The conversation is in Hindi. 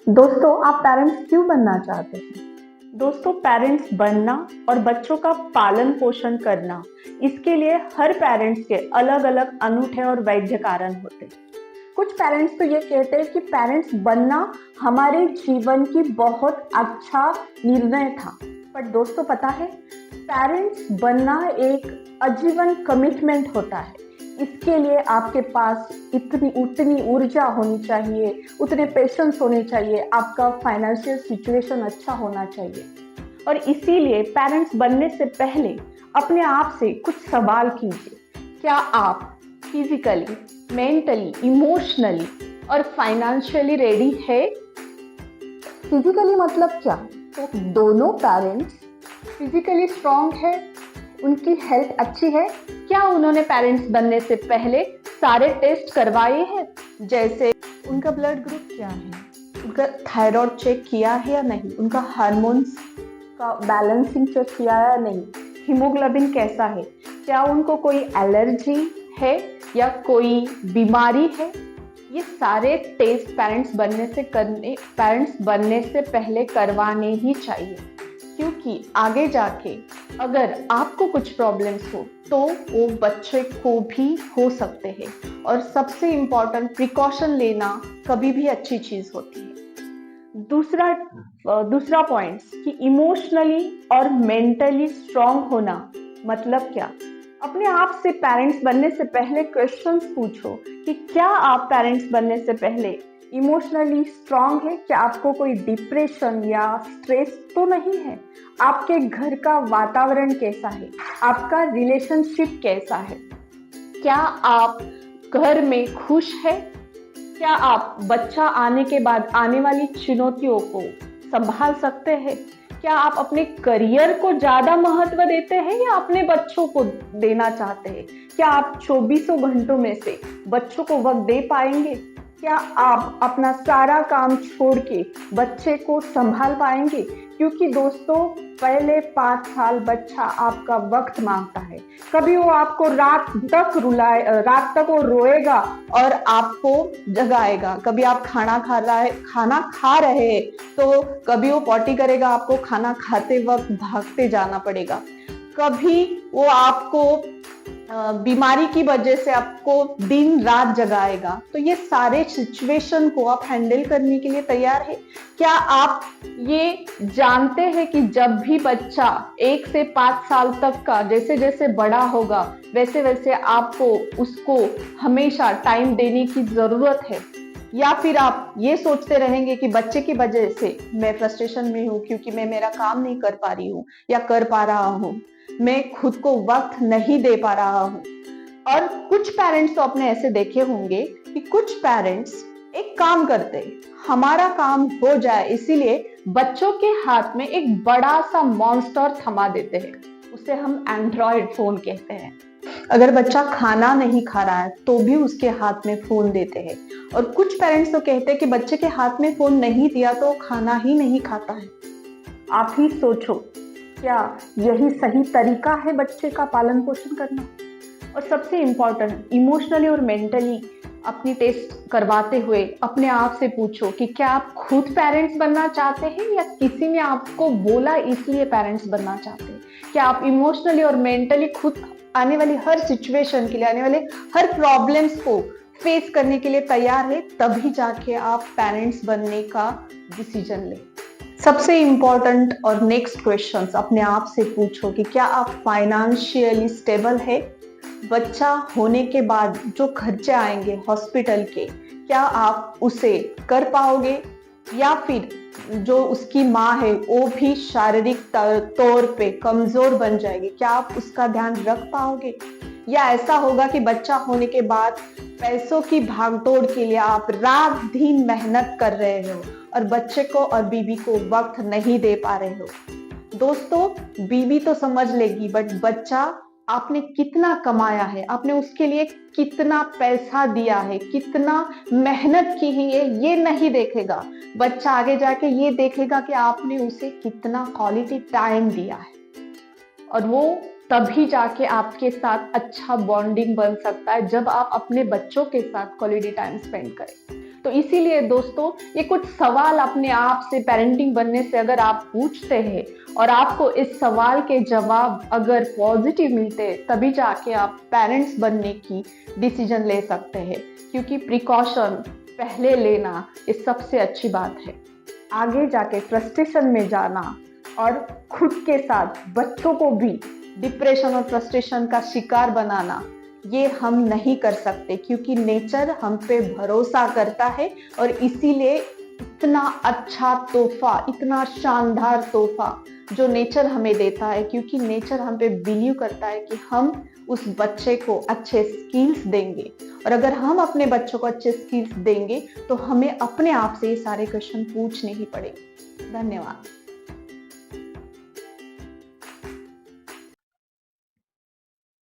दोस्तों, आप पेरेंट्स क्यों बनना चाहते हैं? दोस्तों, पेरेंट्स बनना और बच्चों का पालन पोषण करना, इसके लिए हर पेरेंट्स के अलग अलग अनूठे और वैध कारण होते हैं। कुछ पेरेंट्स तो ये कहते हैं कि पेरेंट्स बनना हमारे जीवन की बहुत अच्छा निर्णय था। पर दोस्तों, पता है, पेरेंट्स बनना एक आजीवन कमिटमेंट होता है। इसके लिए आपके पास इतनी उतनी ऊर्जा होनी चाहिए, उतने पेशेंस होने चाहिए, आपका फाइनेंशियल सिचुएशन अच्छा होना चाहिए। और इसीलिए पेरेंट्स बनने से पहले अपने आप से कुछ सवाल कीजिए। क्या आप फिजिकली, मेंटली, इमोशनली और फाइनेंशियली रेडी है? फिजिकली मतलब क्या? तो दोनों पेरेंट्स फिजिकली स्ट्रांग है, उनकी हेल्थ अच्छी है। क्या उन्होंने पेरेंट्स बनने से पहले सारे टेस्ट करवाए हैं? जैसे उनका ब्लड ग्रुप क्या है, उनका थायराइड चेक किया है या नहीं, उनका हार्मोन्स का बैलेंसिंग चेक किया है या नहीं, हीमोग्लोबिन कैसा है, क्या उनको कोई एलर्जी है या कोई बीमारी है। ये सारे टेस्ट पेरेंट्स बनने से पहले करवाने ही चाहिए, क्योंकि आगे जाके अगर आपको कुछ प्रॉब्लम्स हो तो वो बच्चे को भी हो सकते हैं। और सबसे इम्पोर्टेंट, प्रिकॉशन लेना कभी भी अच्छी चीज होती है। दूसरा पॉइंट कि इमोशनली और मेंटली स्ट्रांग होना मतलब क्या। अपने आप से पेरेंट्स बनने से पहले क्वेश्चंस पूछो कि क्या आप पेरेंट्स बनने से पहले इमोशनली स्ट्रांग है? क्या आपको कोई डिप्रेशन या स्ट्रेस तो नहीं है? आपके घर का वातावरण कैसा है? आपका रिलेशनशिप कैसा है? क्या आप घर में खुश है? क्या आप बच्चा आने के बाद आने वाली चुनौतियों को संभाल सकते हैं? क्या आप अपने करियर को ज्यादा महत्व देते हैं या अपने बच्चों को देना चाहते हैं? क्या आप 24 घंटों में से बच्चों को वक्त दे पाएंगे? क्या आप अपना सारा काम छोड़ के बच्चे को संभाल पाएंगे? क्योंकि दोस्तों, पहले 5 साल बच्चा आपका वक्त मांगता है। कभी वो आपको रात तक वो रोएगा और आपको जगाएगा। कभी आप खाना खा रहे हैं तो कभी वो पॉटी करेगा, आपको खाना खाते वक्त भागते जाना पड़ेगा। कभी वो आपको बीमारी की वजह से आपको दिन रात जगाएगा। तो ये सारे सिचुएशन को आप हैंडल करने के लिए तैयार है? क्या आप ये जानते हैं कि जब भी बच्चा 1 से 5 साल तक का जैसे जैसे बड़ा होगा वैसे वैसे आपको उसको हमेशा टाइम देने की जरूरत है? या फिर आप ये सोचते रहेंगे कि बच्चे की वजह से मैं फ्रस्ट्रेशन में हूँ क्योंकि मैं मेरा काम नहीं कर पा रही हूँ या कर पा रहा हूँ, मैं खुद को वक्त नहीं दे पा रहा हूँ। और कुछ पेरेंट्स तो आपने ऐसे देखे होंगे कि कुछ पेरेंट्स एक काम करते हैं, हमारा काम हो जाए इसीलिए बच्चों के हाथ में एक बड़ा सा मॉन्स्टर थमा देते हैं। उसे हम एंड्रॉयड फोन कहते हैं। अगर बच्चा खाना नहीं खा रहा है तो भी उसके हाथ में फोन देते हैं। और कुछ पेरेंट्स तो कहते हैं कि बच्चे के हाथ में फोन नहीं दिया तो खाना ही नहीं खाता है। आप ही सोचो, क्या यही सही तरीका है बच्चे का पालन पोषण करना? और सबसे इम्पोर्टेंट, इमोशनली और मेंटली अपनी टेस्ट करवाते हुए अपने आप से पूछो कि क्या आप खुद पेरेंट्स बनना चाहते हैं या किसी ने आपको बोला इसलिए पेरेंट्स बनना चाहते हैं। क्या आप इमोशनली और मेंटली खुद आने वाली हर सिचुएशन के लिए, आने वाले हर प्रॉब्लम्स को फेस करने के लिए तैयार है? तभी जाके आप पेरेंट्स बनने का डिसीजन लें। सबसे इम्पोर्टेंट और नेक्स्ट क्वेश्चंस अपने आप से पूछो कि क्या आप फाइनेंशियली स्टेबल है? बच्चा होने के बाद जो खर्चे आएंगे हॉस्पिटल के, क्या आप उसे कर पाओगे? या फिर जो उसकी माँ है वो भी शारीरिक तौर पे कमजोर बन जाएगी, क्या आप उसका ध्यान रख पाओगे? या ऐसा होगा कि बच्चा होने के बाद पैसों की भागदौड़ के लिए आप रात दिन मेहनत कर रहे हो और बच्चे को और बीवी को वक्त नहीं दे पा रहे हो? दोस्तों, बीवी तो समझ लेगी, बट बच्चा आपने कितना कमाया है, आपने उसके लिए कितना पैसा दिया है, कितना मेहनत की है, ये नहीं देखेगा। बच्चा आगे जाके ये देखेगा कि आपने उसे कितना क्वालिटी टाइम दिया है। और वो तभी जाके आपके साथ अच्छा बॉन्डिंग बन सकता है जब आप अपने बच्चों के साथ क्वालिटी टाइम स्पेंड करें। तो इसीलिए दोस्तों ये कुछ सवाल अपने आप से पेरेंटिंग बनने से अगर आप पूछते हैं और आपको इस सवाल के जवाब अगर पॉजिटिव मिलते हैं, तभी जाके आप पेरेंट्स बनने की डिसीजन ले सकते हैं, क्योंकि प्रिकॉशन पहले लेना ये सबसे अच्छी बात है। आगे जाके फ्रस्ट्रेशन में जाना और खुद के साथ बच्चों को भी डिप्रेशन और फ्रस्ट्रेशन का शिकार बनाना, ये हम नहीं कर सकते, क्योंकि नेचर हम पे भरोसा करता है और इसीलिए इतना अच्छा तोहफा, इतना शानदार तोहफा जो नेचर हमें देता है, क्योंकि नेचर हम पे बिलीव करता है कि हम उस बच्चे को अच्छे स्किल्स देंगे। और अगर हम अपने बच्चों को अच्छे स्किल्स देंगे तो हमें अपने आप से ये सारे क्वेश्चन पूछने ही पड़ेंगे। धन्यवाद।